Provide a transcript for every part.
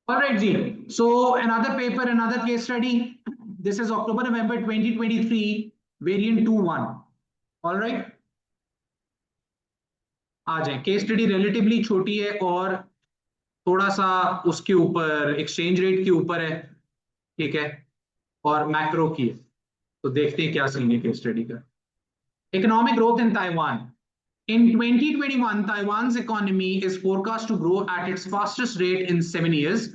All right, G. So another paper, another case study. This is October, November 2023, variant 2.1. All right. आ जाए, case study relatively छोटी है और थोड़ा सा उसके ऊपर एक्सचेंज रेट के ऊपर है, ठीक है, और मैक्रो की है। तो देखते हैं क्या सीन है केस स्टडी का। Economic growth in Taiwan. In 2021, Taiwan's economy is forecast to grow at its fastest rate in 7 years,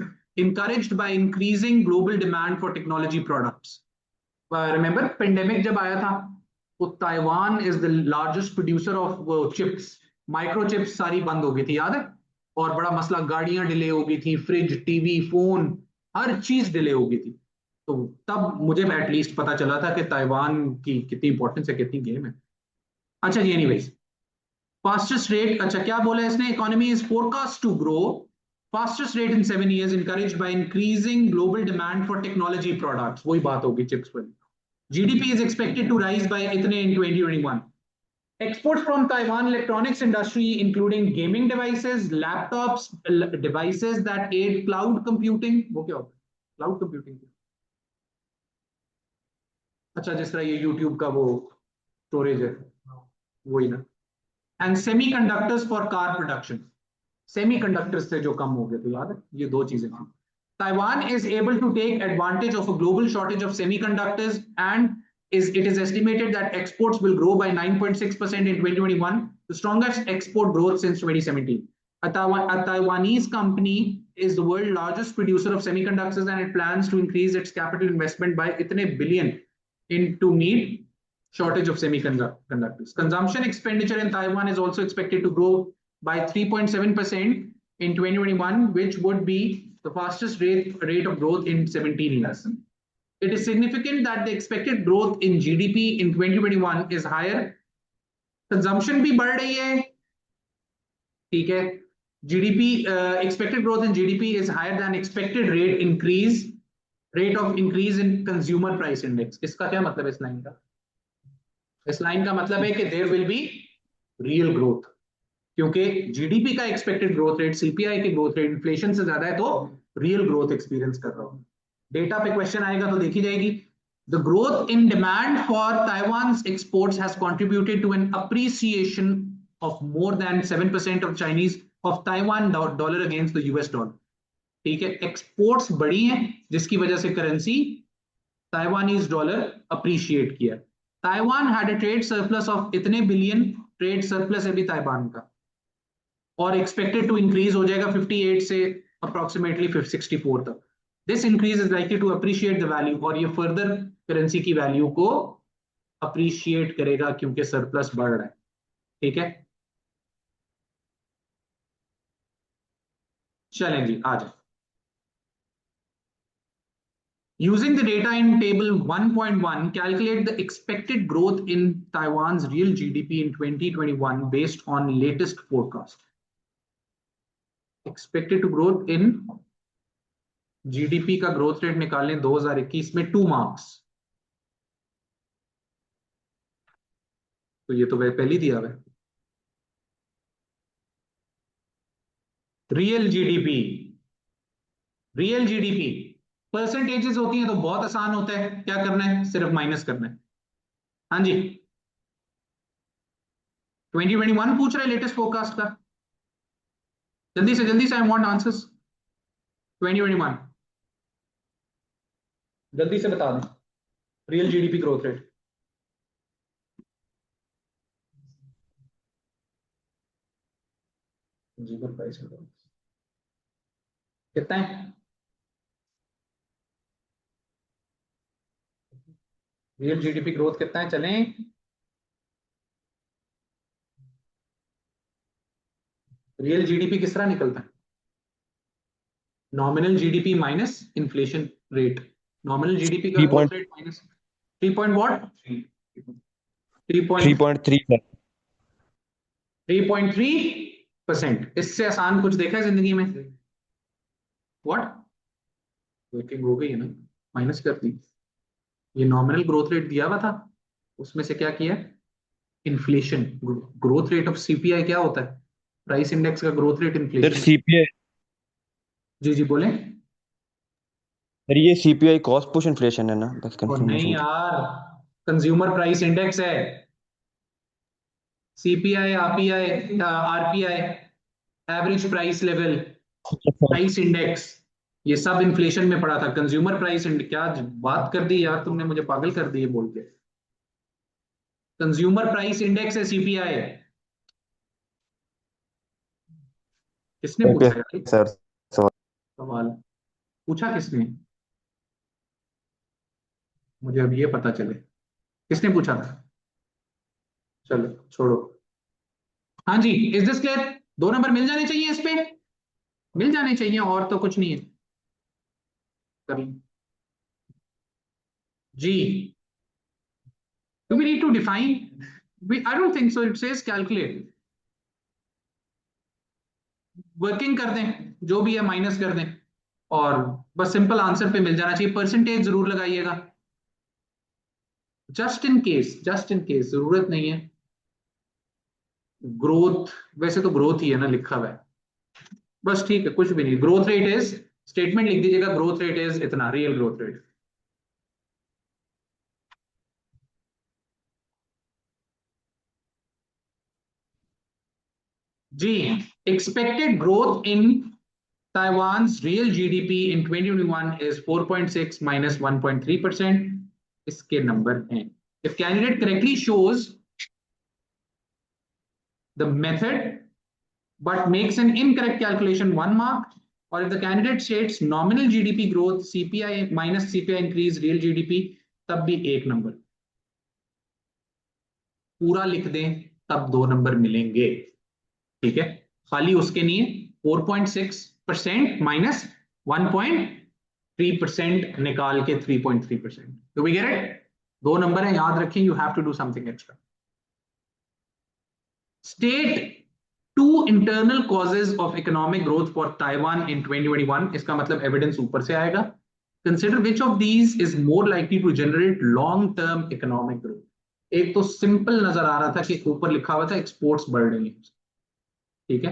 encouraged by increasing global demand for technology products. Remember, pandemic जब आया था, तो Taiwan is the largest producer of chips, microchips सारी बंद हो गई थी, याद है? और बड़ा मसला, गाड़ियां डिले हो गई थी, फ्रिज, टीवी, फोन, हर चीज डिले हो गई थी। तो तब मुझे एटलीस्ट पता चला था कि ताइवान की कितनी इंपॉर्टेंस है, कितनी गेम है। अच्छा जी, एनीवेज, फास्टेस्ट रेट, अच्छा क्या बोला इसने, economy is forecast to grow fastest rate in 7 years, encouraged by increasing global demand for technology products। वही बात होगी चिप्स पर। GDP is expected to rise by इतने in 2021। Exports from Taiwan electronics industry, including gaming devices, laptops, devices that aid cloud computing। वो क्या होता है cloud computing? अच्छा, जिस तरह ये यूट्यूब का वो स्टोरेज है, वही ना। And semiconductors for car production, semiconductors से जो कम हो गए थे, याद है? ये दो चीजें थी। Taiwan is able to take advantage of a global shortage of semiconductors, and it is estimated that exports will grow by 9.6% in 2021, the strongest export growth since 2017. A Taiwanese company is the world's largest producer of semiconductors, and it plans to increase its capital investment by itne billion to meet shortage of semiconductors. Consumption expenditure in Taiwan is also expected to grow by 3.7% in 2021, which would be the fastest rate of growth in 17 years. It is significant that the expected growth in GDP in 2021 is higher. Consumption भी बढ़ रही है, ठीक है। GDP expected growth in GDP is higher than expected rate of increase in consumer price index। इसका क्या मतलब है इस लाइन का? इस लाइन का मतलब है कि there will be real growth, क्योंकि जीडीपी का एक्सपेक्टेड ग्रोथ रेट सीपीआई के ग्रोथ रेट इन्फ्लेशन से ज्यादा है, तो रियल ग्रोथ एक्सपीरियंस कर रहा हूं। डेटा पे क्वेश्चन आएगा तो देखी जाएगी। The growth in demand for Taiwan's exports has contributed to an appreciation of more than 7% of Chinese of Taiwan dollar against the US dollar. ठीक है, एक्सपोर्ट्स बढ़ी हैं जिसकी वजह से करेंसी ताइवानीज डॉलर अप्रिशिएट किया। Taiwan had a trade surplus of इतने billion, trade surplus है भी ताइवान का, और एक्सपेक्टेड टू इंक्रीज हो जाएगा 58 से अप्रोक्सीमेटली 64 तक। This increase is likely to appreciate the value, और ये फर्दर करेंसी की वैल्यू को अप्रिशिएट करेगा क्योंकि सरप्लस बढ़ रहा है। ठीक है, चलें जी, आ जाए। Using the data in table 1.1, calculate the expected growth in Taiwan's real GDP in 2021 based on latest forecast. Expected to growth in GDP का ग्रोथ रेट निकालें 2021 में, 2 मार्क्स। तो ये तो वह पहले दिया हुआ है। Real GDP, real GDP percentages होती हैं तो बहुत आसान होता है, क्या करना है, सिर्फ माइनस करना है। हाँ जी, 2021 पूछ रहा है लेटेस्ट फोरकास्ट का, जल्दी से आई वांट आंसर्स। 2021 जल्दी से बता दें, रियल जीडीपी ग्रोथ रेट। जीवन प्राइस कितना है? रियल जीडीपी ग्रोथ कितना है, चलें। रियल जीडीपी किस तरह निकलता है? Nominal GDP minus inflation rate. Nominal GDP का growth rate minus 3 point what 3.3%। इससे आसान कुछ देखा है जिंदगी में? व्हाट वर्किंग हो गई है ना, माइनस कर दी। ये नॉमिनल ग्रोथ रेट दिया हुआ था, उसमें से क्या किया, inflation. Growth rate of CPI क्या होता है? प्राइस इंडेक्स का growth rate sir inflation. CPI, जी जी बोले। सर ये सीपीआई कॉस्ट पुश इन्फ्लेशन है ना, बस और नहीं कंफर्मेशन थी। यार, कंज्यूमर प्राइस इंडेक्स है। CPI, RPI, RPI, average price level, price index, ये सब इन्फ्लेशन में पड़ा था। कंज्यूमर प्राइस इंडेक्स क्या बात कर दी यार तुमने, मुझे पागल कर दी है बोल के। कंज्यूमर प्राइस इंडेक्स है सीपीआई। किसने ओके पूछा यार ये सर। सर सवाल? पूछा किसने? मुझे अब ये पता चले किसने पूछा था। चलो छोड़ो। हाँ जी, इज दिस क्लियर? 2 नंबर मिल जाने चाहिए इस पे, मिल जाने चाहिए, और तो कुछ नहीं है। कभी जी, do we need to define? I don't think so. It says calculate. Working कर दें, जो भी है माइनस कर दें, और बस सिंपल आंसर पे मिल जाना चाहिए। परसेंटेज जरूर लगाइएगा, just in case, just in case जरूरत नहीं है। ग्रोथ, वैसे तो ग्रोथ ही है ना लिखा हुआ है, बस ठीक है, कुछ भी नहीं। ग्रोथ रेट इज, स्टेटमेंट लिख दीजिएगा, ग्रोथ रेट इज इतना, रियल ग्रोथ रेट। जी, expected growth in Taiwan's real GDP in 2021 is 4.6 minus 1.3%. इसके नंबर हैं। If candidate correctly shows the method but makes an incorrect calculation, 1 mark. Or if the candidate states nominal GDP growth, CPI minus CPI increase, real GDP, तब भी 1 number. पूरा लिख दें तब 2 number मिलेंगे। ठीक है, खाली उसके नहीं। 4.6% माइनस 1.3% निकाल के 3.3%। Do we get it? 2 number है, याद रखें। You have to do something extra. State two internal causes of economic growth for Taiwan in 2021। इसका मतलब एविडेंस ऊपर से आएगा। Consider which of these is more likely to generate long term economic growth. एक तो सिंपल नजर आ रहा था कि ऊपर लिखा हुआ था एक्सपोर्ट्स बढ़ रही है। ठीक है,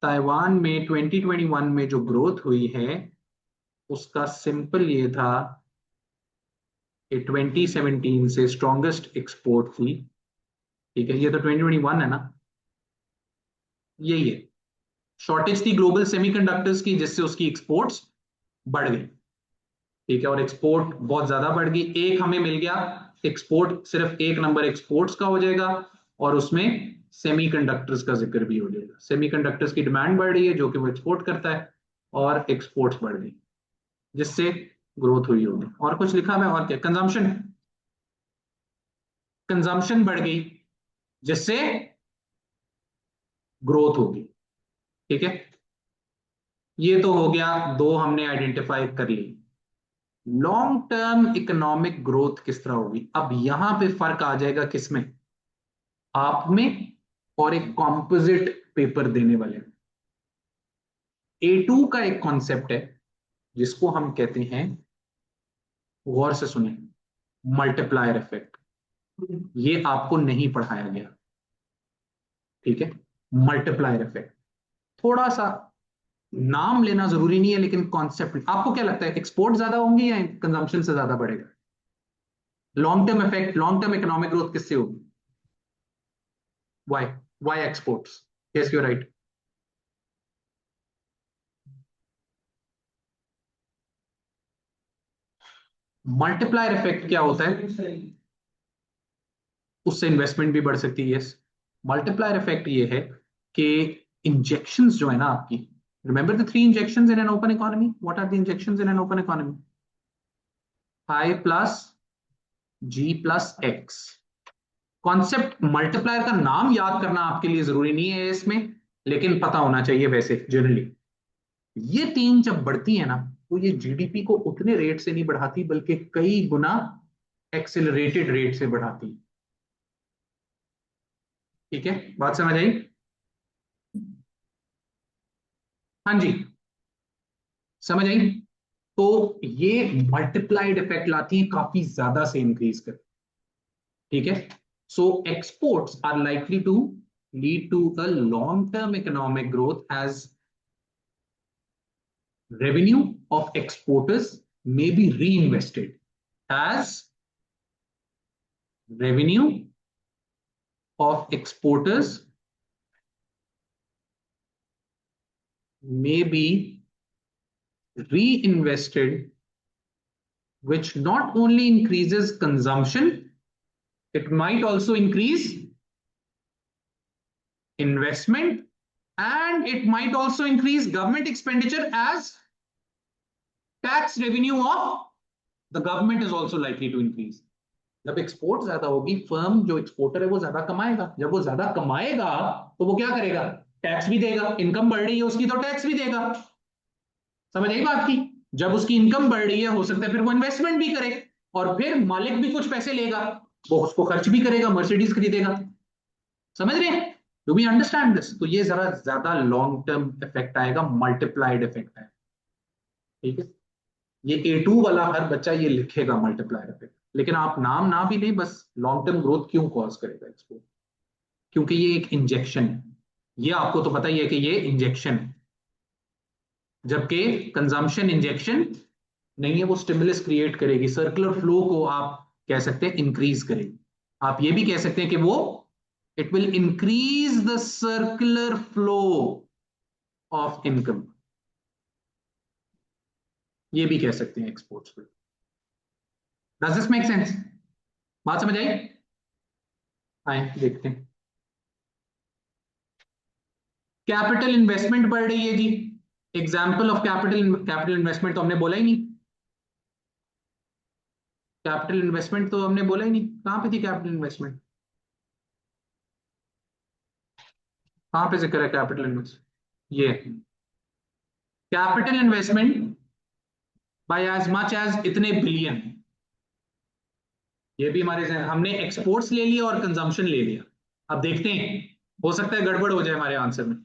ताइवान में 2021 में जो ग्रोथ हुई है उसका सिंपल ये था कि 2017 से स्ट्रॉन्गेस्ट एक्सपोर्ट थी। ठीक है, ये तो 2021 है ना, यही है। शॉर्टेज थी ग्लोबल सेमीकंडक्टर्स की, जिससे उसकी एक्सपोर्ट्स बढ़ गई। ठीक है, और एक्सपोर्ट बहुत ज्यादा बढ़ गई। एक हमें मिल गया एक्सपोर्ट, सिर्फ 1 नंबर एक्सपोर्ट्स का हो जाएगा, और उसमें सेमीकंडक्टर्स का जिक्र भी हो जाएगा। सेमीकंडक्टर्स की डिमांड बढ़ रही है जो कि वो एक्सपोर्ट करता है, और एक्सपोर्ट्स बढ़ गई, जिससे ग्रोथ हुई होगी। और कुछ लिखा है और क्या? कंजम्पशन, कंजम्पशन बढ़ गई, जिससे ग्रोथ होगी। ठीक है, ये तो हो गया, 2 हमने आइडेंटिफाई कर ली। लॉन्ग टर्म इकोनॉमिक ग्रोथ किस तरह होगी, अब यहां पे फर्क आ जाएगा किसमें, आप में और एक कॉम्पोजिट पेपर देने वाले में। A2 का एक कॉन्सेप्ट है जिसको हम कहते हैं, गौर से सुने, मल्टीप्लायर इफेक्ट। ये आपको नहीं पढ़ाया गया। ठीक है, मल्टीप्लायर इफेक्ट, थोड़ा सा नाम लेना जरूरी नहीं है, लेकिन कॉन्सेप्ट। आपको क्या लगता है, एक्सपोर्ट ज्यादा होंगी या कंजम्पशन से ज्यादा बढ़ेगा? Long term effect, long term economic growth किससे होगी? Why, why exports. Yes you right. Multiplier effect क्या होता है? उससे इन्वेस्टमेंट भी बढ़ सकती है। यस, मल्टीप्लायर इफेक्ट ये है कि इंजेक्शंस जो है ना आपकी, remember the 3 injections in an open economy, what are the injections in an open economy? I plus G plus X. Concept multiplier का नाम याद करना आपके लिए जरूरी नहीं है इसमें, लेकिन पता होना चाहिए वैसे जनरली। ये 3 जब बढ़ती है ना, तो ये जीडीपी को उतने रेट से नहीं बढ़ाती, बल्कि कई गुना एक्सेलरेटेड रेट से बढ़ाती। ठीक है, बात समझ आई? हाँ जी, समझ आई। तो ये मल्टीप्लाइड इफेक्ट लाती है, काफी ज्यादा से इंक्रीज कर। ठीक है, so exports are likely to lead to a long-term economic growth as revenue of exporters may be reinvested, as revenue of exporters may be reinvested, which not only increases consumption, it might also increase investment, and it might also increase government expenditure as tax revenue of the government is also likely to increase. जब export ज्यादा होगी, firm जो exporter है वो ज्यादा कमाएगा, जब वो ज्यादा कमाएगा तो वो क्या करेगा, टैक्स भी देगा, इनकम बढ़ रही है उसकी तो टैक्स भी देगा। समझ आई बात की? जब उसकी इनकम बढ़ रही है हो सकता है फिर वो इन्वेस्टमेंट भी करे और फिर मालिक भी कुछ पैसे लेगा, वो उसको खर्च भी करेगा, मर्सिडीज खरीदेगा। समझ रहे हैं? Do we understand this? तो ये जरा ज्यादा लॉन्ग टर्म इफेक्ट आएगा, मल्टीप्लाइड इफेक्ट आएगा। ठीक है, ये A2 वाला हर बच्चा ये लिखेगा मल्टीप्लायर इफेक्ट, लेकिन आप नाम ना भी लें, बस लॉन्ग टर्म ग्रोथ क्यों कॉज करेगा इसको, क्योंकि ये एक इंजेक्शन है। ये आपको तो पता ही है कि ये इंजेक्शन है, जबकि कंजम्पशन इंजेक्शन नहीं है, वो स्टिमुलस क्रिएट करेगी, सर्कुलर फ्लो को आप कह सकते हैं इंक्रीज करेगी। आप ये भी कह सकते हैं कि वो it will increase the circular flow of income, ये भी कह सकते हैं एक्सपोर्ट्स पे। Does this make sense? बात समझ आई? आए देखते हैं। कैपिटल इन्वेस्टमेंट बढ़ रही है जी। एग्जाम्पल ऑफ कैपिटल इन्वेस्टमेंट तो हमने बोला ही नहीं। कैपिटल इन्वेस्टमेंट तो हमने बोला ही नहीं, कहां पे थी कैपिटल इन्वेस्टमेंट? कहां पे जिक्र है कैपिटल इन्वेस्टमेंट? ये capital investment by as much as इतने बिलियन, ये भी हमारे हमने एक्सपोर्ट्स ले लिया और कंजम्पशन ले लिया। अब देखते हैं, हो सकता है गड़बड़ हो जाए हमारे आंसर में।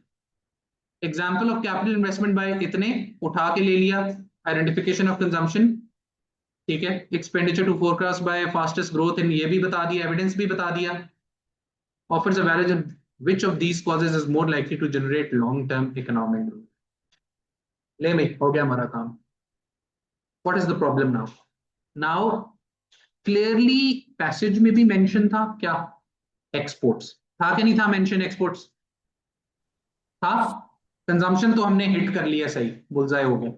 Example of capital investment bye इतने उठा के ले लिया, आइडेंटिफिकेशन ऑफ कंजम्पशन, ठीक है, expenditure to forecast by fastest growth in, ये भी बता दिया, एविडेंस भी बता दिया, offers a valid which of these causes is more likely to generate long term economic growth? ले में हो गया हमारा काम। what is the problem now? Now clearly passage में भी मेंशन था क्या, एक्सपोर्ट्स था कि नहीं था मेंशन? एक्सपोर्ट्स था। कंजम्पशन तो हमने हिट कर लिया, सही, बुलजाई हो गया।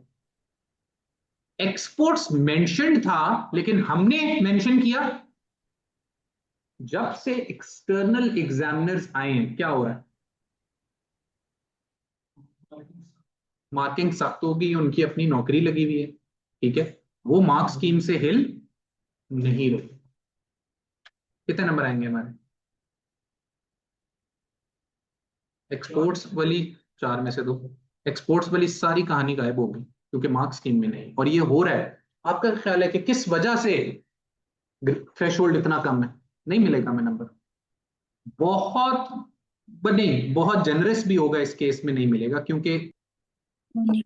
एक्सपोर्ट्स मेंशन था, लेकिन हमने मेंशन किया जब से एक्सटर्नल एग्जामिनर्स आए हैं, क्या हो रहा है, मार्किंग सख्त होगी, उनकी अपनी नौकरी लगी हुई है, ठीक है, वो मार्क्स स्कीम से हिल नहीं रही। कितने नंबर आएंगे हमारे? एक्सपोर्ट्स वाली 4 में से 2, एक्सपोर्ट्स वाली सारी कहानी गायब हो गई क्योंकि मार्क्स स्कीम में नहीं, और ये हो रहा है। आपका ख्याल है कि किस वजह से थ्रेशोल्ड इतना कम है? नहीं मिलेगा हमें नंबर, बहुत नहीं, बहुत जनरस भी होगा इस केस में नहीं मिलेगा, क्योंकि हाँ जी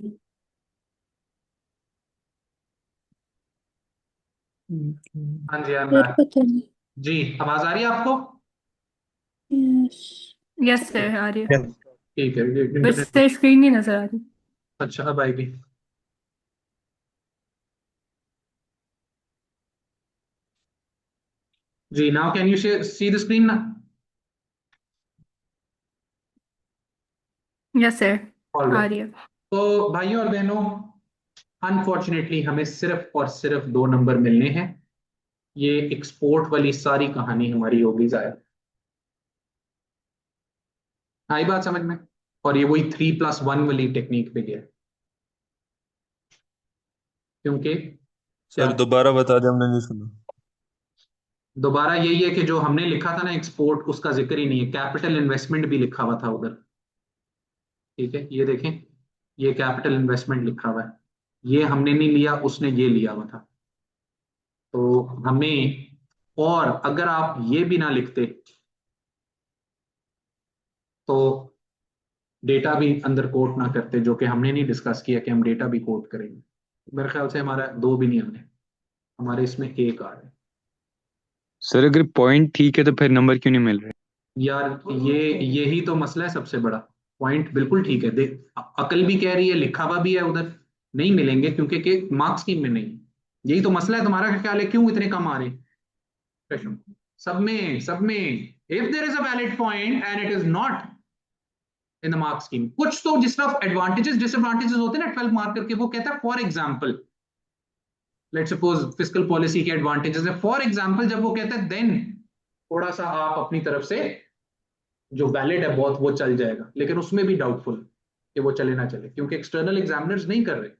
फिर अनवर पता नहीं। जी, आवाज आ रही है आपको? यस। यस सर, आ रही है, ठीक है, ये बस इंटरनेट। सर स्क्रीन नहीं नजर आ रही। अच्छा, अब आएगी। जी, now can you see the screen ना? Yes sir, all ah right. रही है। तो भाइयों और बहनों, अनफॉर्चुनेटली हमें सिर्फ और सिर्फ 2 नंबर मिलने हैं। ये एक्सपोर्ट वाली सारी कहानी हमारी होगी जाया। आई बात समझ में? और ये वही 3+1 वाली टेक्निक पे गया, क्योंकि सर दोबारा बता दें, हमने नहीं सुना। दोबारा यही है कि जो हमने लिखा था ना एक्सपोर्ट, उसका जिक्र ही नहीं है, कैपिटल इन्वेस्टमेंट भी लिखा हुआ था उधर। ठीक है, ये देखें, ये कैपिटल इन्वेस्टमेंट लिखा हुआ है, ये हमने नहीं लिया, उसने ये लिया हुआ था। तो हमें, और अगर आप ये भी ना लिखते तो डेटा भी अंदर कोट ना करते, जो कि हमने नहीं डिस्कस किया कि हम डेटा भी कोट करेंगे। मेरे ख्याल से हमारा 2 भी नहीं आने, हमारे इसमें 1 आ रहा है। सर अगर पॉइंट ठीक है तो फिर नंबर क्यों नहीं मिल रहे? यार ये यही तो मसला है सबसे बड़ा। पॉइंट बिल्कुल ठीक है, देख अकल भी कह रही है, लिखा हुआ भी है उधर, नहीं मिलेंगे क्योंकि के मार्क्स स्कीम में नहीं है। यही तो मसला है। तुम्हारा क्या ख्याल है, क्यों इतने कम आ रहे हैं प्रश्न? सब में if there is a valid point and it is not in the marks scheme, कुछ तो जिस तरफ एडवांटेजेस डिसएडवांटेजेस होते हैं ना 12 मार्क करके, वो कहता है for example, let's suppose fiscal policy के एडवांटेजेस है फॉर एग्जांपल, जब वो कहता है देन थोड़ा सा आप अपनी तरफ से जो वैलिड है बहुत वो चल जाएगा, लेकिन उसमें भी डाउटफुल कि वो चले ना चले क्योंकि एक्सटर्नल एग्जामिनर्स नहीं कर रहे।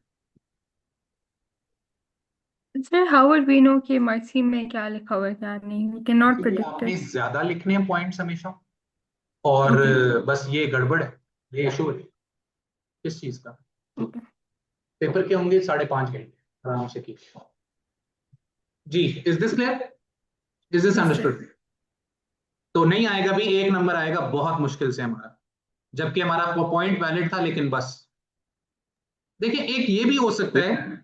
Sir, how would we know कि मार्क्सी में क्या लिखा हुआ है क्या नहीं? We cannot इसलिए predict आपने it. ज्यादा लिखने हैं पॉइंट्स हमेशा, और Okay. बस ये गड़बड़ है, ये इशू है। किस चीज का? Okay. पेपर के होंगे 5.5 घंटे, आराम से कीजिए। जी, is this clear? Is this Yes, sir. Understood? तो नहीं आएगा भी, एक नंबर आएगा बहुत मुश्किल से हमारा, जबकि हमारा वो पॉइंट वैलिड था, लेकिन बस देखिए एक ये भी हो सकता है।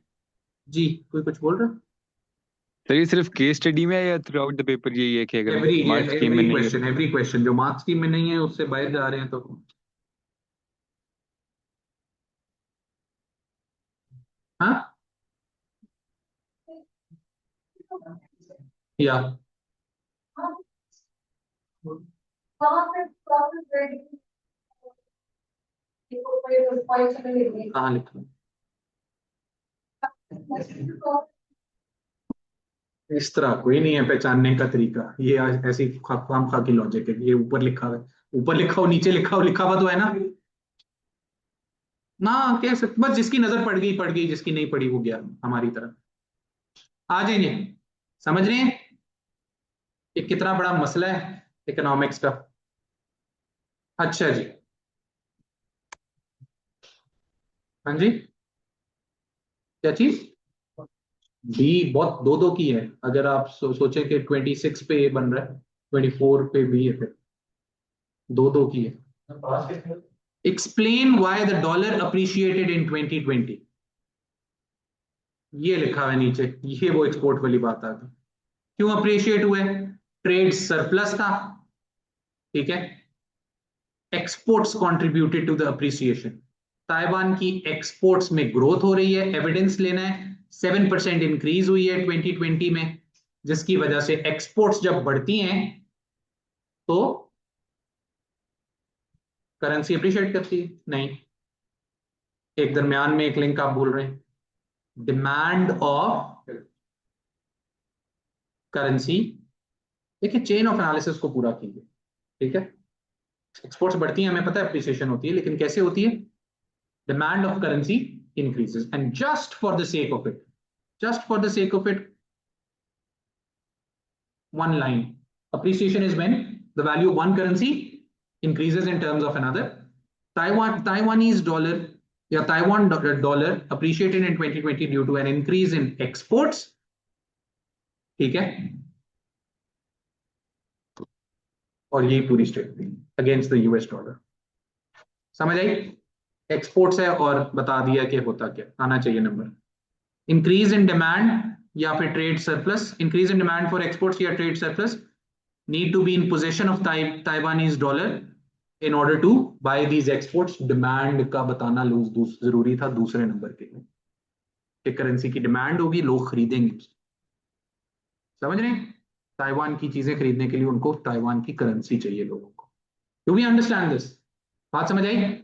जी, कोई कुछ बोल रहा है? सर ये सिर्फ केस स्टडी में है या थ्रू आउट द पेपर यही है कि अगर एवरी मार्क्स स्कीम में एवरी नहीं है क्वेश्चन, एवरी क्वेश्चन जो मार्क्स स्कीम में नहीं है उससे बाहर जा रहे हैं तो। हाँ, या कहाँ लिखा? इस तरह कोई नहीं है पहचानने का तरीका, ये ऐसी खाम खा की लॉजिक है। ये ऊपर लिखा हुआ है, ऊपर लिखा हो नीचे लिखा हो, लिखा हुआ तो है ना। ना कह सकते, बस जिसकी नजर पड़ गई, जिसकी नहीं पड़ी वो गया हमारी तरफ। आ जाएंगे, समझ रहे हैं ये कितना बड़ा मसला है इकोनॉमिक्स का। अच्छा जी, हाँ जी, क्या चीज? बी बहुत दो दो की है। अगर आप सोचे कि 26 पे ए बन रहा है, 24 पे बी है, फिर दो दो की है। Explain why the dollar appreciated in 2020, ये लिखा हुआ है नीचे। ये वो एक्सपोर्ट वाली बात आ गई। क्यों अप्रिशिएट हुए? ट्रेड सरप्लस था, ठीक है। Exports contributed to the appreciation. Taiwan की एक्सपोर्ट्स में ग्रोथ हो रही है, एविडेंस लेना है। 7% इंक्रीज हुई है 2020 में, जिसकी वजह से एक्सपोर्ट्स जब बढ़ती हैं तो करेंसी अप्रिशिएट करती है। नहीं, एक दरमियान में एक लिंक आप बोल रहे हैं, डिमांड ऑफ करेंसी। देखिए चेन ऑफ एनालिसिस को पूरा कीजिए, ठीक है। एक्सपोर्ट्स बढ़ती हैं, हमें पता है अप्रिसिएशन होती है, लेकिन कैसे होती है? Demand of currency increases, and just for the sake of it, just for the sake of it, one line, appreciation is when the value of one currency increases in terms of another. Taiwanese dollar, yeah, Taiwan dollar appreciated in 2020 due to an increase in exports, ठीक है। और यही पूरी statement against the US dollar. समझ आई? Exports है और बता दिया कि होता क्या, आना चाहिए नंबर। इंक्रीज इन डिमांड या फिर trade surplus, increase in demand for exports या trade surplus, need to be in possession of Taiwanese dollar in order to buy these exports. Demand का बताना जरूरी था दूसरे नंबर के लिए, कि करेंसी की डिमांड होगी, लोग खरीदेंगे। समझ रहे हैं? ताइवान की चीजें खरीदने के लिए उनको ताइवान की करेंसी चाहिए लोगों को। Do we understand this? बात समझ आई?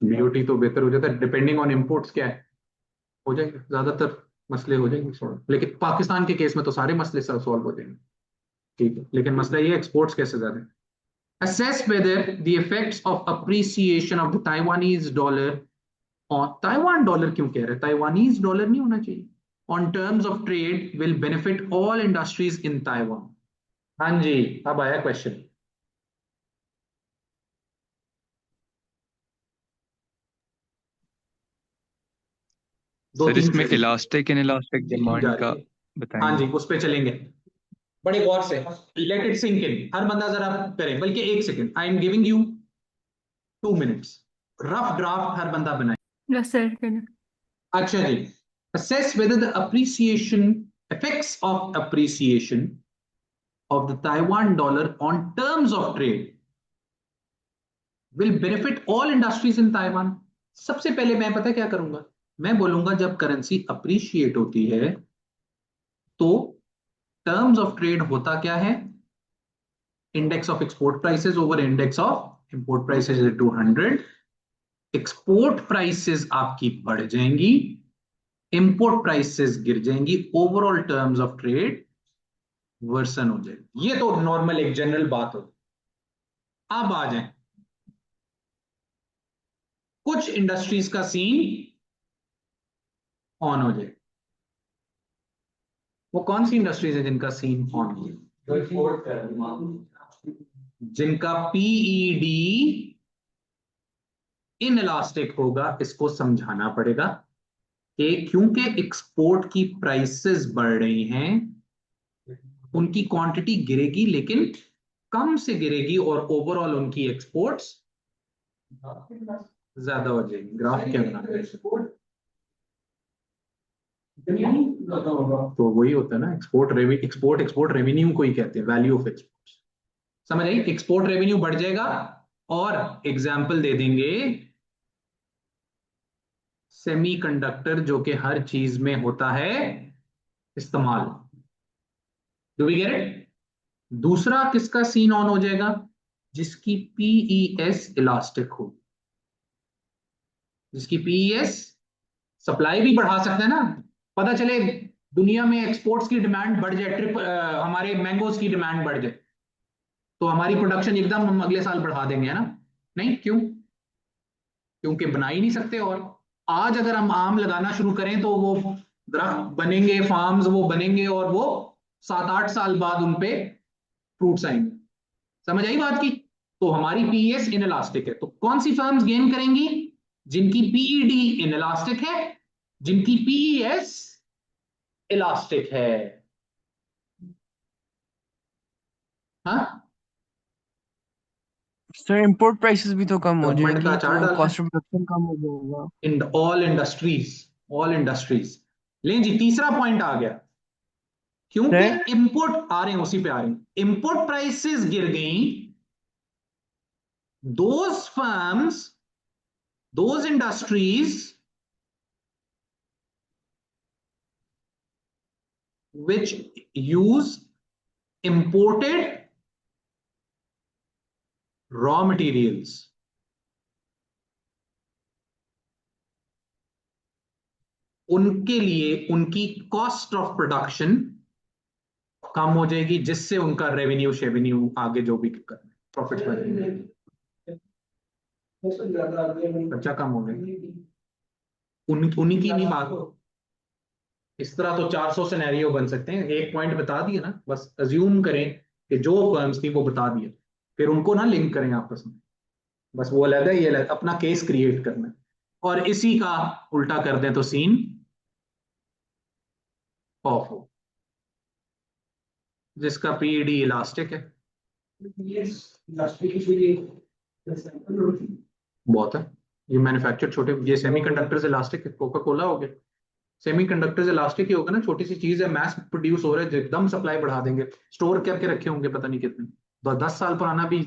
बीओटी तो बेहतर हो जाता है, डिपेंडिंग ऑन इम्पोर्ट्स क्या है, हो जाएगा ज्यादातर मसले हो जाएंगे सॉल्व। लेकिन पाकिस्तान के केस में तो सारे मसले सॉल्व हो जाएंगे, ठीक है। लेकिन मसला ये एक्सपोर्ट्स कैसे ज्यादा है। Assess whether the effects of appreciation of the Taiwanese dollar on Taiwan dollar, क्यों कह रहे हैं Taiwanese dollar, नहीं होना चाहिए, on terms of trade will benefit all industries in Taiwan। हाँ जी, अब आया क्वेश्चन। सर इसमें इलास्टिक इन इलास्टिक डिमांड का हाँ बताएंगे। जी, उस पे चलेंगे बड़े गौर से। लेट इट सिंक इन, हर बंदा जरा करे, बल्कि एक second, I am giving you 2 minutes, rough draft हर बंदा बनाए। Yes, sir. Can अच्छा जी, assess whether the appreciation effects of appreciation of the Taiwan dollar on terms of trade will benefit all industries in Taiwan। सबसे पहले मैं पता है क्या करूंगा, मैं बोलूंगा जब करेंसी अप्रिशिएट होती है तो टर्म्स ऑफ ट्रेड होता क्या है, index of export prices over index of import prices is 200, export prices आपकी बढ़ जाएंगी, इंपोर्ट प्राइसेस गिर जाएंगी, overall terms of trade worsen हो जाएगी। ये तो नॉर्मल एक जनरल बात हो। अब आ जाए कुछ इंडस्ट्रीज का सीन ऑन हो जाए। वो कौन सी इंडस्ट्रीज है जिनका सीन ऑन हो जाए? जिनका पीईडी इनइलास्टिक होगा। इसको समझाना पड़ेगा कि क्योंकि एक्सपोर्ट की प्राइसेस बढ़ रही हैं, उनकी क्वांटिटी गिरेगी लेकिन कम से गिरेगी और ओवरऑल उनकी एक्सपोर्ट्स ज्यादा हो जाएगी। ग्राफ क्या बना रहे हैं? तो वही होता है ना, एक्सपोर्ट रेवेन्यू को ही कहते हैं, वैल्यू ऑफ एक्सपोर्ट। समझ आई? एक्सपोर्ट रेवेन्यू बढ़ जाएगा और एग्जाम्पल दे देंगे सेमीकंडक्टर, जो कि हर चीज में होता है इस्तेमाल। Do we get it? दूसरा किसका सीन ऑन हो जाएगा? जिसकी पीईएस इलास्टिक हो, जिसकी पीईएस सप्लाई भी बढ़ा सकते हैं ना। पता चले दुनिया में एक्सपोर्ट्स की डिमांड बढ़ जाए, हमारे मैंगोज की डिमांड बढ़ जाए, तो हमारी प्रोडक्शन एकदम हम अगले साल बढ़ा देंगे, है ना? नहीं, क्यों? क्योंकि बना ही नहीं सकते। और आज अगर हम आम लगाना शुरू करें तो वो दरख्त बनेंगे, फार्म्स वो बनेंगे और वो 7-8 साल बाद उनपे फ्रूट्स आएंगे। समझ आई बात की? तो हमारी पीईएस इनइलास्टिक है। तो कौन सी फर्म्स गेन करेंगी? जिनकी पीईडी इनइलास्टिक है, जिनकी पीईएस इलास्टिक है। हाँ, सर इंपोर्ट प्राइसेस भी तो कम हो गवर्नमेंट का जाएंगी, अचार तो डालना कॉस्ट ऑफ प्रोडक्शन कम हो जाएगा। In all industries. लें जी, तीसरा पॉइंट आ गया। क्योंकि सर इंपोर्ट आ रहे हैं, उसी पे आ रहे हैं, इंपोर्ट प्राइसेस गिर गई, those firms, those industries which use imported raw materials, उनके लिए उनकी कॉस्ट ऑफ प्रोडक्शन कम हो जाएगी, जिससे उनका रेवेन्यू आगे जो भी करना प्रॉफिट खर्चा कम हो गया। उन्हीं की नहीं बात। इस तरह तो 400 सिनेरियो बन सकते हैं। एक पॉइंट बता दिए ना, बस अज्यूम करें कि जो फर्म्स थी वो बता दिए, फिर उनको ना लिंक करें आपस में। बस वो अलग है, ये अलग, अपना केस क्रिएट करना है। और इसी का उल्टा कर दें तो सीन ऑफ हो। जिसका पीईडी इलास्टिक है, बहुत है। ये मैन्युफैक्चर छोटे, ये सेमीकंडक्टर्स इलास्टिक है, कोका कोला हो गया, सेमीकंडक्टर्स इलास्टिक ही होगा ना। छोटी सी चीज है, मैस प्रोड्यूस हो रहा है, एकदम सप्लाई बढ़ा देंगे। स्टोर करके रखे होंगे पता नहीं कितने, 10 साल पुराना भी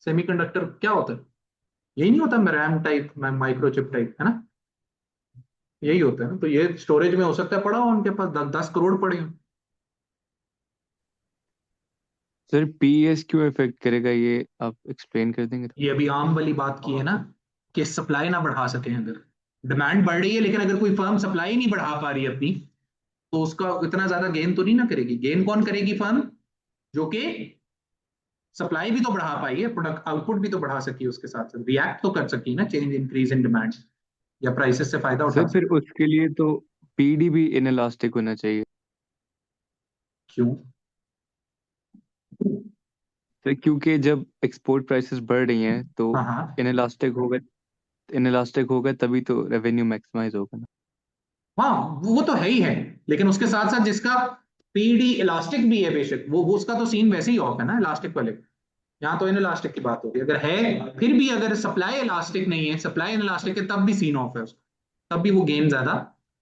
सेमीकंडक्टर क्या होता है? यही नहीं होता रैम टाइप, माइक्रोचिप टाइप, है ना? यही होता है ना। तो ये स्टोरेज में हो सकता है पड़ा हो उनके पास, 10 करोड़ पड़े हो। सर पीएस क्यों इफेक्ट करेगा, ये आप एक्सप्लेन कर देंगे? ये अभी आम वाली बात की है ना, कि सप्लाई ना बढ़ा सके। अगर डिमांड बढ़ रही है लेकिन अगर कोई फर्म सप्लाई नहीं बढ़ा पा रही अपनी, तो उसका इतना ज्यादा गेन तो नहीं ना करेगी। गेन कौन करेगी? फर्म जो कि सप्लाई भी तो बढ़ा पाई है, प्रोडक्ट आउटपुट भी तो बढ़ा सकी, उसके साथ साथ रिएक्ट तो कर सकी ना चेंज, इंक्रीज इन डिमांड या प्राइसेस से फायदा उठा सर फिर सकी। उसके लिए तो पीडी भी इनइलास्टिक होना चाहिए। क्यों? सर क्योंकि जब एक्सपोर्ट प्राइसेस बढ़ रही हैं तो हाँ हाँ इनइलास्टिक होगा तभी तो रेवेन्यू मैक्सिमाइज होगा ना। हाँ, वो तो है ही है, लेकिन उसके साथ साथ जिसका पीडी इलास्टिक भी है बेशक, वो उसका तो सीन वैसे ही ऑफ है ना, इलास्टिक वाले। यहाँ तो इनइलास्टिक की बात होगी, अगर है फिर भी अगर सप्लाई इलास्टिक नहीं है, सप्लाई इनइलास्टिक है, तब भी सीन ऑफ है उसका, तब भी वो गेन ज्यादा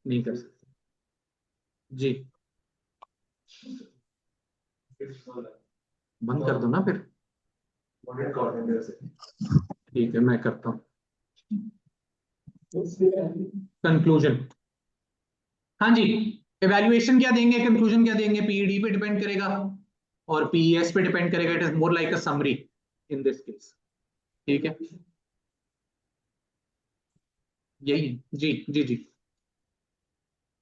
नहीं कर सकते। जी बंद कर दो ना फिर, ठीक है मैं करता हूँ कंक्लूजन। हाँ जी, एवेल्युएशन क्या देंगे, कंक्लूजन क्या देंगे, पीईडी पे डिपेंड करेगा और पीईएस पे डिपेंड करेगा। It is more like a summary in this case, ठीक है यही है। जी जी जी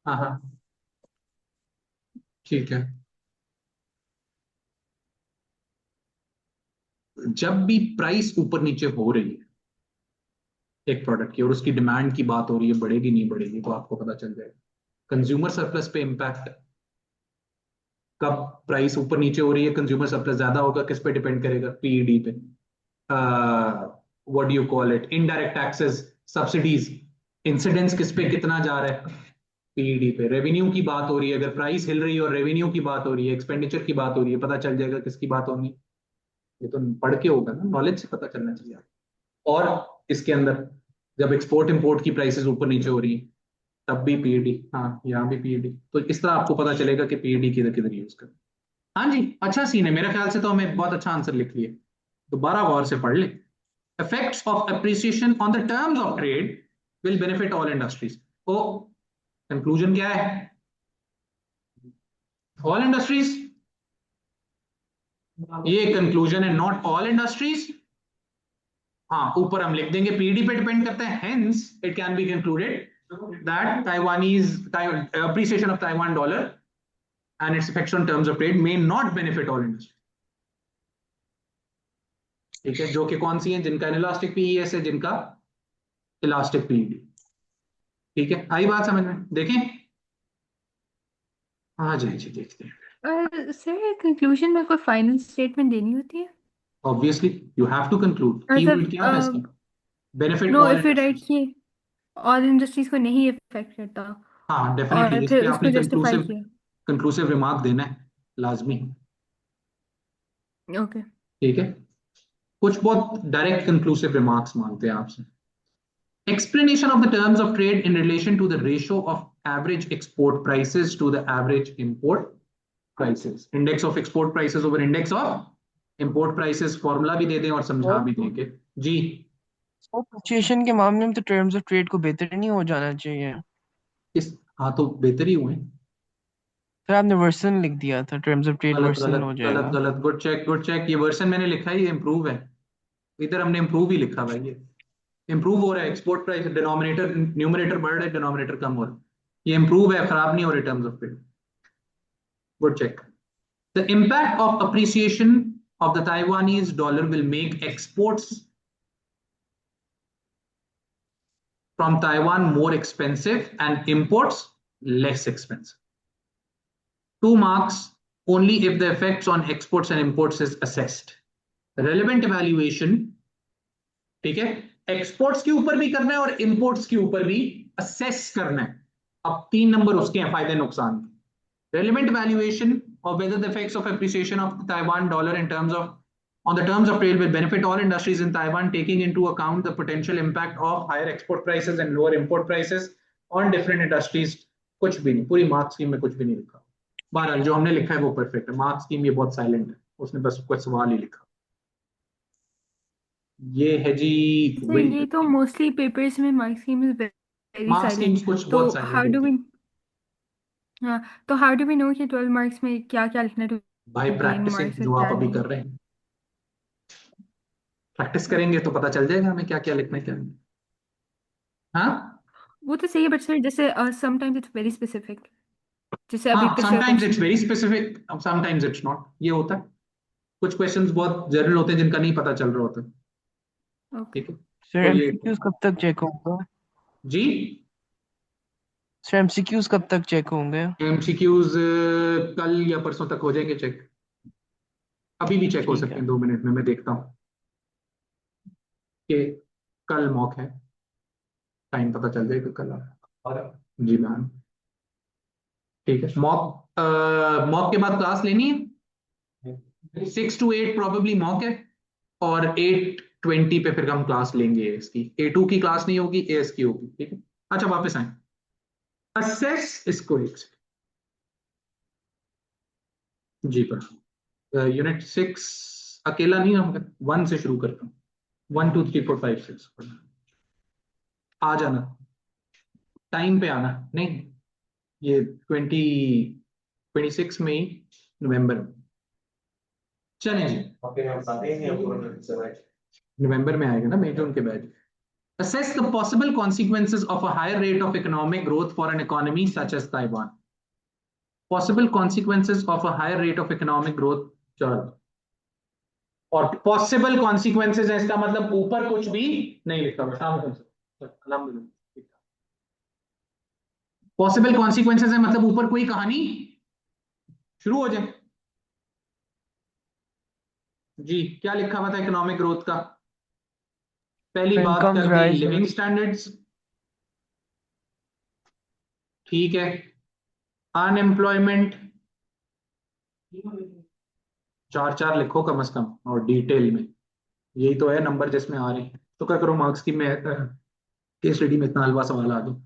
हाँ हाँ ठीक है। जब भी प्राइस ऊपर नीचे हो रही है एक प्रोडक्ट की और उसकी डिमांड की बात हो रही है, बढ़ेगी नहीं बढ़ेगी, तो आपको पता चल जाएगा कंज्यूमर सरप्लस पे इम्पैक्ट। कब प्राइस ऊपर नीचे हो रही है, कंज्यूमर सरप्लस ज्यादा होगा, किस पे डिपेंड करेगा, पीईडी पे। What do you call it, indirect taxes, subsidies, incidence किस पे कितना जा रहा है, पीईडी पे। रेवेन्यू की बात हो रही है, अगर प्राइस हिल रही है और रेवेन्यू की बात हो रही है, एक्सपेंडिचर की बात हो रही है, पता चल जाएगा किसकी बात होगी। ये तो पढ़ के होगा ना, नॉलेज से पता चलना चाहिए। और इसके अंदर जब एक्सपोर्ट इंपोर्ट की प्राइसेस ऊपर नीचे हो रही है, तब भी पीईडी, हाँ यहाँ भी पीईडी। तो इस तरह आपको पता चलेगा कि पीईडी किधर किधर यूज कर। हाँ जी अच्छा सीन है, मेरे ख्याल से तो हमें बहुत अच्छा आंसर लिख लिए, दोबारा गौर से पढ़ ले। Effects of appreciation on the terms of trade will benefit all industries. तो कंक्लूजन क्या है, ऑल इंडस्ट्रीज, ये कंक्लूजन है, नॉट ऑल इंडस्ट्रीज। हाँ ऊपर हम लिख देंगे पीडी पे डिपेंड करता है, hence it can be concluded that appreciation of Taiwan dollar and its effects on terms of trade may not benefit all industries। ठीक है, जो कि कौन सी है, जिनका इलास्टिक पीईएस है, जिनका इलास्टिक पीईडी। ठीक है आई बात समझ में, देखें। हाँ जी जी देखते हैं। सर कंक्लूजन में कोई फाइनल स्टेटमेंट देनी होती है? Obviously you have to conclude, keyword क्या है इसका, मतलब benefit no all if you write industries. कि ऑल इंडस्ट्रीज को नहीं इफेक्ट करता हाँ डेफिनेटली, और इस फिर पे आपने उसको जस्टिफाई कंक्लूसिव किया। कंक्लूसिव रिमार्क देना है लाजमी। ओके ठीक है, कुछ बहुत डायरेक्ट कंक्लूसिव रिमार्क्स मांगते हैं आपसे। Explanation of the terms of trade in relation to the ratio of average export prices to the average import prices. Index of export prices over index of import prices, formula भी दे दें और समझा भी देंगे जी। Situation के मामले में तो टर्म्स ऑफ ट्रेड को बेहतर नहीं हो जाना चाहिए। इस हाँ तो बेहतर ही हुए। सर आपने वर्सन लिख दिया था, टर्म्स ऑफ ट्रेड गलत वर्सन गलत हो गलत जाएगा। गलत, गुड चेक गुड चेक, ये वर्सन मैंने लिखा है, ये इम्प्रूव है, इधर हमने इम्प्रूव ही लिखा भाई, ये इम्प्रूव हो रहा है। एक्सपोर्ट प्राइस डिनोमिनेटर, न्यूमरेटर बढ़ रहा है, डिनोमिनेटर कम हो रहा है, ये इम्प्रूव है, खराब नहीं हो रहे terms of trade. Good check. The impact of appreciation of the Taiwanese dollar will make exports from Taiwan more expensive and imports less expensive. 2 marks only if the effects on exports and imports is assessed. Relevant evaluation, ठीक है, exports के ऊपर भी करना है और imports के ऊपर भी असेस करना है। अब 3 नंबर उसके हैं फायदे नुकसान के। Relevant evaluation of whether the effects of appreciation of the Taiwan dollar in terms of on the terms of trade will benefit all industries in Taiwan, taking into account the potential impact of higher export prices and lower import prices on different industries। कुछ भी नहीं, पूरी marks scheme में कुछ भी नहीं लिखा। बहरहाल जो हमने लिखा है वो परफेक्ट है, मार्क्स स्कीम ये बहुत साइलेंट है, उसने बस कुछ सवाल ही लिखा। ये है जी सर ये तो मोस्टली पेपर्स में marks scheme is very marks silent. Schemes कुछ तो बहुत साइलेंट हाउ डू होती वी, है हाँ, तो हाउ डू वी नो कि 12 मार्क्स में क्या क्या लिखना टू भाई, गेन प्रैक्टिसिंग मार्क्स और जो आप क्या अभी नहीं? कर रहे हैं, प्रैक्टिस करेंगे तो पता चल जाएगा हमें क्या क्या लिखना है क्या नहीं। हाँ वो तो सही है बट सर जैसे समटाइम्स इट्स वेरी स्पेसिफिक, जैसे अभी हाँ, पिछले समटाइम्स इट्स क्वेश्चन वेरी में। स्पेसिफिक, समटाइम्स इट्स नॉट, ये होता है। कुछ क्वेश्चंस बहुत जनरल होते हैं जिनका नहीं पता चल रहा होता। ओके ठीक है सर तो ये एमसीक्यूज कब तक चेक होगा? जी, सर एमसीक्यूज कब तक चेक होंगे? एमसीक्यूज कल या परसों तक हो जाएंगे चेक, अभी भी चेक हो ठीक सकते है। हैं 2 मिनट में, मैं देखता हूँ कि कल मॉक है, टाइम पता चल जाएगा कल। जी मैम ठीक है, मॉक के बाद क्लास लेनी है, 6 to 8 प्रोबेबली मॉक है। और 8:20 पे फिर हम क्लास लेंगे एएस की। A2 की क्लास नहीं होगी, एएस की होगी, ठीक है। अच्छा वापस आए, असेस इसको एक जी पर यूनिट 6 अकेला नहीं, हम 1 से शुरू करता हूँ। 1 2 3 4 5 6 आ जाना, टाइम पे आना, नहीं ये 26 में ही, नवंबर में। चलें जी, नवंबर में आएगा ना मई जून के बाद। Assess the possible consequences of a higher rate of economic growth for an economy such as Taiwan. Possible consequences of a higher rate of economic growth, चलो, और possible consequences है, इसका मतलब ऊपर कुछ भी नहीं लिखा हुआ, शाम को अल्हम्दुलिल्लाह। Possible consequences है मतलब ऊपर कोई कहानी शुरू हो जाए। जी क्या लिखा हुआ था इकोनॉमिक ग्रोथ का? पहली बात Incomes कर दी rise. लिविंग स्टैंडर्ड्स, ठीक है। अनएम्प्लॉयमेंट, चार चार लिखो कम से कम और डिटेल में, यही तो है नंबर जिसमें आ रहे हैं। तो क्या करो मार्क्स की मैं केस स्टडी में इतना हलवा सवाल आ दो।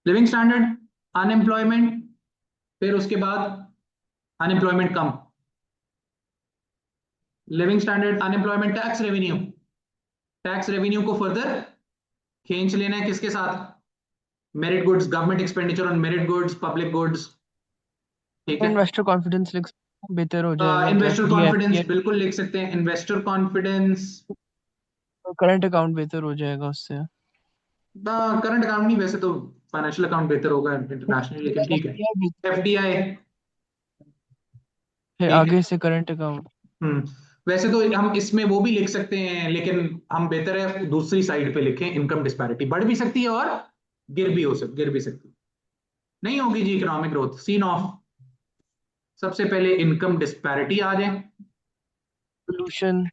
लिविंग स्टैंडर्ड, अनएम्प्लॉयमेंट, फिर उसके बाद अनएम्प्लॉयमेंट कम, living standard, unemployment, tax revenue, tax revenue को फर्दर खींच लेना है किसके साथ? Merit goods, government expenditure on merit goods, public goods, ठीक है। इन्वेस्टर कॉन्फिडेंस लिख सकते हैं, बेहतर हो जाएगा क्या? इन्वेस्टर ये कॉन्फिडेंस एफडीआई बिल्कुल लिख सकते हैं, इन्वेस्टर कॉन्फिडेंस। करंट अकाउंट बेहतर हो जाएगा उससे। करंट अकाउंट नहीं, वैसे तो फाइनेंशियल अकाउंट बेहतर होगा इंटरनेशनल, लेकिन ठीक है। एफडीआई एफडीआई, फिर ठीक है। आगे से करंट अकाउंट। वैसे तो हम इसमें वो भी लिख सकते हैं, लेकिन हम बेहतर है दूसरी साइड पे लिखें, इनकम डिस्पैरिटी बढ़ भी सकती है और गिर भी सकती है। नहीं होगी जी इकोनॉमिक ग्रोथ, सीन ऑफ। सबसे पहले इनकम डिस्पैरिटी आ जाए, पोल्यूशन।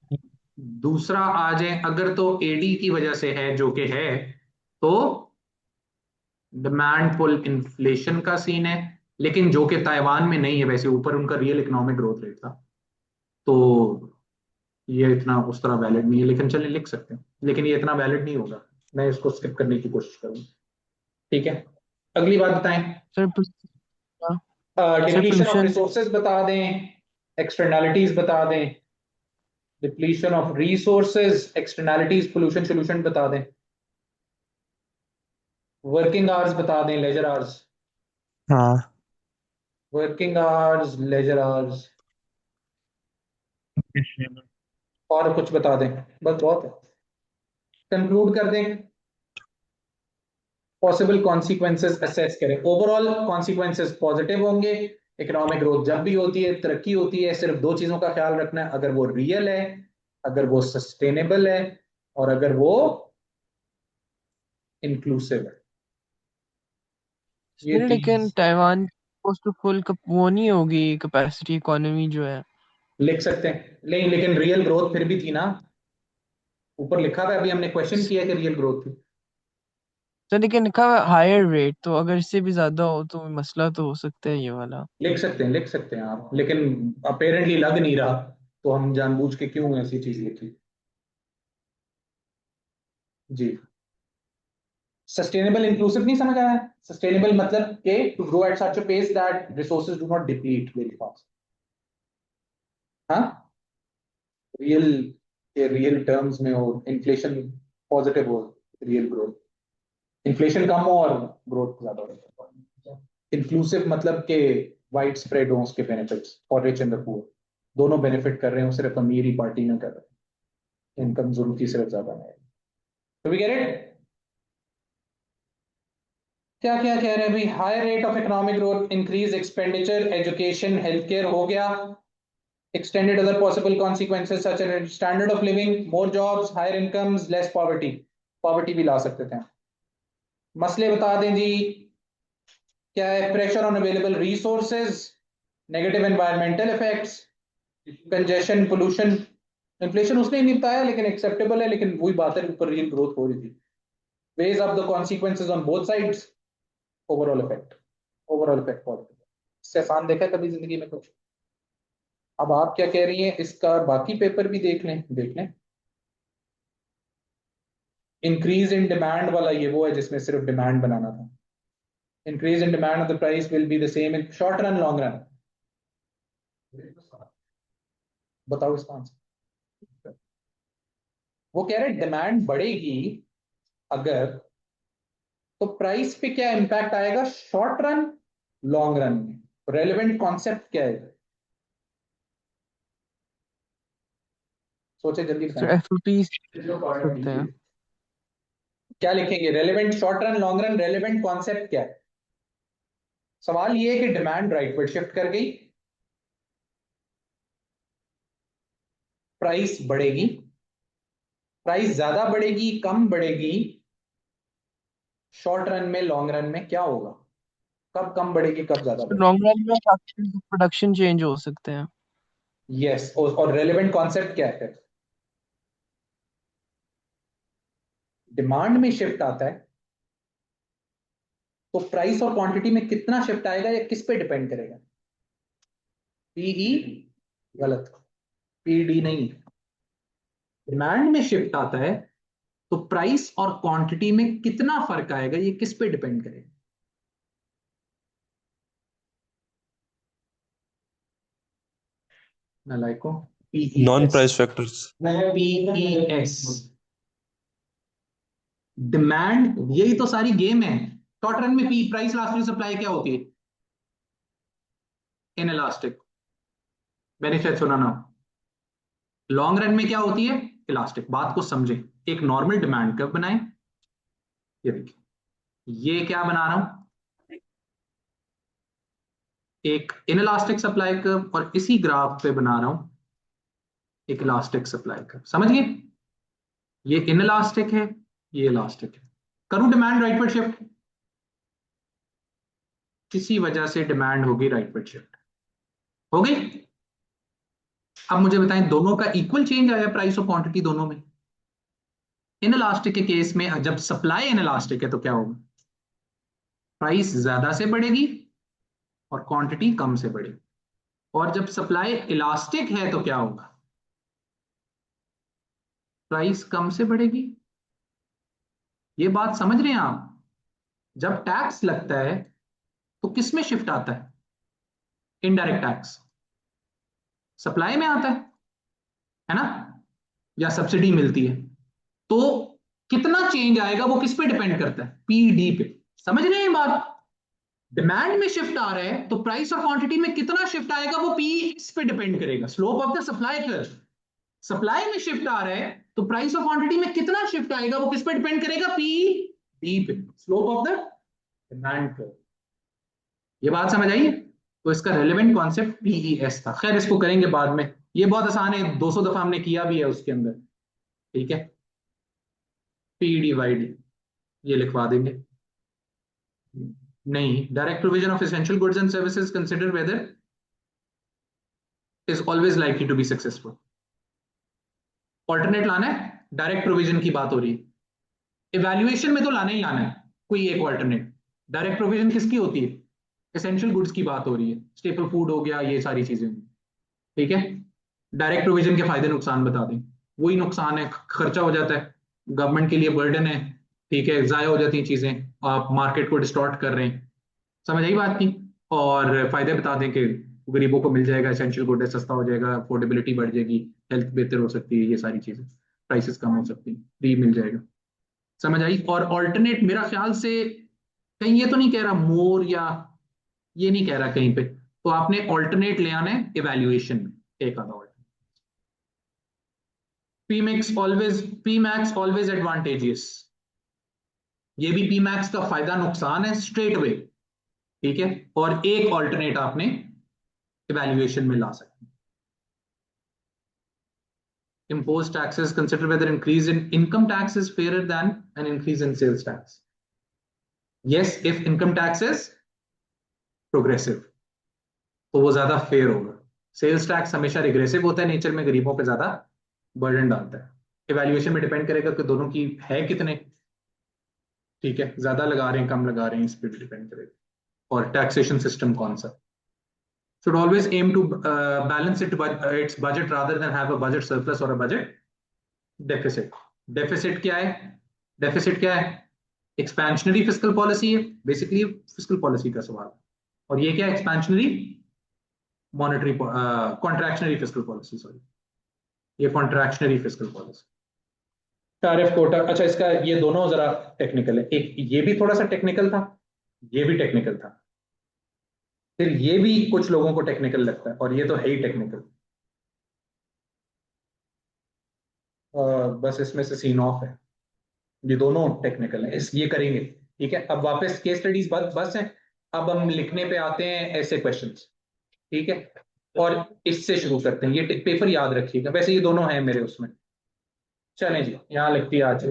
दूसरा आ जाए अगर तो एडी की वजह से है, जो कि है, तो डिमांड पुल इन्फ्लेशन का सीन है, लेकिन जो कि ताइवान में नहीं है, वैसे ऊपर उनका रियल इकोनॉमिक ग्रोथ रेट था, तो ये इतना उस तरह वैलिड नहीं है, लेकिन चलिए लिख सकते हैं, लेकिन ये इतना वैलिड नहीं होगा, मैं इसको स्किप करने की कोशिश करूंगा, ठीक है। अगली बात बताएं, sir sir depletion of pollution. Resources बता दें, एक्सटर्नैलिटीज बता दें, depletion of resources, externalities, pollution solution बता दें, वर्किंग आवर्स बता दें, लेजर आवर्स, हाँ वर्किंग आवर्स, लेजर आवर्स, और कुछ बता दें, बस बहुत है। कंक्लूड कर दें, पॉसिबल कॉन्सिक्वेंसेस असेस करें। ओवरऑल कॉन्सिक्वेंसेस पॉजिटिव होंगे, इकोनॉमिक ग्रोथ जब भी होती है, तरक्की होती है, सिर्फ दो चीजों का ख्याल रखना है, अगर वो रियल है, अगर वो सस्टेनेबल है, और अगर वो इंक्लूसिव है, ये सर लेकिन तीन ताइवान तो फुल वो नहीं होगी कैपेसिटी इकोनॉमी जो है। लिख सकते हैं, लेकिन रियल ग्रोथ फिर भी थी ना, ऊपर लिखा था, अभी हमने क्वेश्चन किया कि रियल ग्रोथ थी। सर लेकिन लिखा हुआ हायर रेट, तो अगर इससे भी ज्यादा हो तो मसला तो हो सकता है ये वाला। लिख सकते हैं आप, लेकिन अपेरेंटली लग नहीं रहा, तो हम जानबूझ के क्यों ऐसी चीज लिखी। जी, सस्टेनेबल इंक्लूसिव नहीं समझ आया? सस्टेनेबल मतलब के to grow at such a pace that resources do not deplete very fast. हाँ, रियल के रियल टर्म्स में हो, इन्फ्लेशन पॉजिटिव हो, रियल ग्रोथ, इन्फ्लेशन कम हो और ग्रोथ ज्यादा हो। इंक्लूसिव मतलब के वाइड स्प्रेड हो उसके benefits for rich and the poor, दोनों बेनिफिट कर रहे हो, सिर्फ अमीर ही पार्टी में कर रहे हैं, इनकम जरूर की सिर्फ ज्यादा नहीं। तो वी गेट इट? क्या क्या कह रहे हैं भाई? Higher rate of economic growth, increase expenditure, education, health care हो गया, extended other possible consequences such as standard of living, more jobs, higher incomes, less poverty, poverty भी ला सकते थे। मसले बता दें जी, क्या है? Pressure on available resources, negative environmental effects, congestion, pollution, inflation उसने नहीं बताया लेकिन एक्सेप्टेबल है, लेकिन वही बात है, ऊपर रियल ग्रोथ हो रही थी, ways of the consequences on both sides, overall effect positive. इससे आसान देखा है कभी जिंदगी में कुछ? अब आप क्या कह रही हैं, इसका बाकी पेपर भी देख लें, देख लें। इंक्रीज इन डिमांड वाला ये वो है जिसमें सिर्फ डिमांड बनाना था। Increase in demand of the price will be the same in short run long run. बताओ इसका आंसर। वो कह रहे डिमांड बढ़ेगी अगर, तो प्राइस पे क्या इंपैक्ट आएगा शॉर्ट रन लॉन्ग रन में। रेलेवेंट कॉन्सेप्ट क्या है? सोचे जल्दी तो बताएं। FOP करते हैं। क्या लिखेंगे? Relevant short run long run, relevant concept क्या है? सवाल ये है कि डिमांड राइटवर्ड शिफ्ट कर गई, प्राइस बढ़ेगी, प्राइस ज्यादा बढ़ेगी कम बढ़ेगी, शॉर्ट रन में लॉन्ग रन में क्या होगा? कब कम बढ़ेगी कब ज्यादा बढ़ेगी? लॉन्ग रन में प्रोडक्शन चेंज हो सकते हैं। यस, और रेलेवेंट कॉन्सेप्ट क्या है? डिमांड में शिफ्ट आता है तो प्राइस और क्वांटिटी में कितना शिफ्ट आएगा या किस पे डिपेंड करेगा? पीई गलत, पीडी नहीं। डिमांड में शिफ्ट आता है तो प्राइस और क्वांटिटी में कितना फर्क आएगा ये किस पे डिपेंड करेगा? नालायकों, non price factors. PES. Demand, यही तो सारी गेम है। शॉर्ट रन में पी प्राइस लास्ट सप्लाई क्या होती है? इनइलास्टिक। मैंने शायद सुना ना। लॉन्ग रन में क्या होती है? इलास्टिक। बात को समझे, एक नॉर्मल डिमांड कर्व बनाएं। ये देखिए, ये क्या बना रहा हूं? एक इनइलास्टिक सप्लाई कर्व, और इसी ग्राफ पे बना रहा हूं एक इलास्टिक सप्लाई कर्व। समझिए, ये इनइलास्टिक है, ये इलास्टिक है। करूं डिमांड राइटवर्ड शिफ्ट, किसी वजह से डिमांड होगी राइटवर्ड शिफ्ट हो गई। अब मुझे बताएं, दोनों का इक्वल चेंज आया प्राइस और क्वांटिटी दोनों में? इनइलास्टिक के केस में जब सप्लाई इनइलास्टिक है तो क्या होगा? प्राइस ज्यादा से बढ़ेगी और क्वांटिटी कम से बढ़ेगी। और जब सप्लाई इलास्टिक है तो क्या होगा? प्राइस कम से बढ़ेगी। ये बात समझ रहे हैं आप? जब टैक्स लगता है तो किस में शिफ्ट आता है? इनडायरेक्ट टैक्स सप्लाई में आता है ना, या सब्सिडी मिलती है। तो कितना चेंज आएगा वो किस पे डिपेंड करता है? पीडी पे। समझ रहे हैं बात? डिमांड में शिफ्ट आ रहा है तो प्राइस और क्वांटिटी में कितना शिफ्ट आएगा वो पी पे डिपेंड करेगा। Slope of the supply curve. Supply में शिफ्ट आ रहा है तो प्राइस और क्वांटिटी में कितना शिफ्ट आएगा वो किस पे डिपेंड करेगा? पी डी पे, slope of the demand curve. ये बात समझ आई? तो इसका रेलेवेंट कॉन्सेप्ट पीईएस था। खैर इसको करेंगे बाद में, ये बहुत आसान है, 200 दफा हमने किया भी है उसके अंदर। ठीक है, पीडीवाईडी ये लिखवा देंगे। नहीं, direct provision of essential goods and services consider whether is always likely to be successful. Alternate लाना है, डायरेक्ट प्रोविजन की बात हो रही है। इवैल्यूएशन में तो लाना ही लाना है कोई एक ऑल्टरनेट। डायरेक्ट प्रोविजन किसकी होती है? एसेंशियल गुड्स की बात हो रही है, स्टेपल फूड हो गया, ये सारी चीजें होंगी। ठीक है, डायरेक्ट प्रोविजन के फायदे नुकसान बता दें। वही नुकसान है, खर्चा हो जाता है, गवर्नमेंट के लिए बर्डन है। ठीक है, जाया हो जाती हैं चीजें, आप मार्केट को डिस्टॉर्ट कर रहे हैं। समझ आई बात की? और फायदे बता दें कि गरीबों को मिल जाएगा, एसेंशियल गुड है, सस्ता हो जाएगा, अफोर्डेबिलिटी बढ़ जाएगी, हेल्थ बेहतर हो सकती है, ये सारी चीजें, प्राइसेस कम हो सकती हैं, फ्री मिल जाएगा। समझ आई? और ऑल्टरनेट मेरा ख्याल से कहीं ये तो नहीं कह रहा मोर, या ये नहीं कह रहा कहीं पे, तो आपने ऑल्टरनेट ले आना है इवैल्यूएशन में, एक आधा ऑल्टरनेट। पीमैक्स always advantageous. ये भी पीमैक्स का फायदा नुकसान है स्ट्रेट वे। ठीक है, और एक ऑल्टरनेट आपने इवैल्यूएशन में ला सकते हैं। Imposed taxes, consider whether increase in income tax is fairer than an increase in sales tax. Yes, if income tax is progressive, तो वो ज्यादा फेयर होगा। सेल्स टैक्स हमेशा रिग्रेसिव होता है नेचर में, गरीबों पे ज्यादा बर्डन डालता है। इवैल्यूएशन में डिपेंड करेगा कि दोनों की है कितने। ठीक है, ज्यादा लगा रहे हैं कम लगा रहे हैं, इस पर डिपेंड करेगा। और टैक्सेशन सिस्टम कौन सा। should always aim to balance its budget rather than have a budget surplus or a budget deficit. Deficit क्या है? डेफिसिट क्या है? एक्सपेंशनरी फिस्कल पॉलिसी है, बेसिकली फिस्कल पॉलिसी का सवाल है। और ये क्या है? Expansionary monetary contractionary fiscal policy, sorry, ये contractionary fiscal policy. Tariff quota, अच्छा इसका ये दोनों जरा टेक्निकल है, एक ये भी थोड़ा सा टेक्निकल था, ये भी टेक्निकल था, फिर ये भी कुछ लोगों को टेक्निकल लगता है, और ये तो है ही टेक्निकल। बस इसमें से सीन ऑफ है, ये दोनों टेक्निकल है, इस ये करेंगे। ठीक है, अब वापस केस स्टडीज बस है, अब हम लिखने पे आते हैं ऐसे क्वेश्चंस। ठीक है, और इससे शुरू करते हैं, ये पेपर याद रखिएगा, वैसे ये दोनों हैं मेरे उसमें। चलें जी, यहाँ लिखती है आज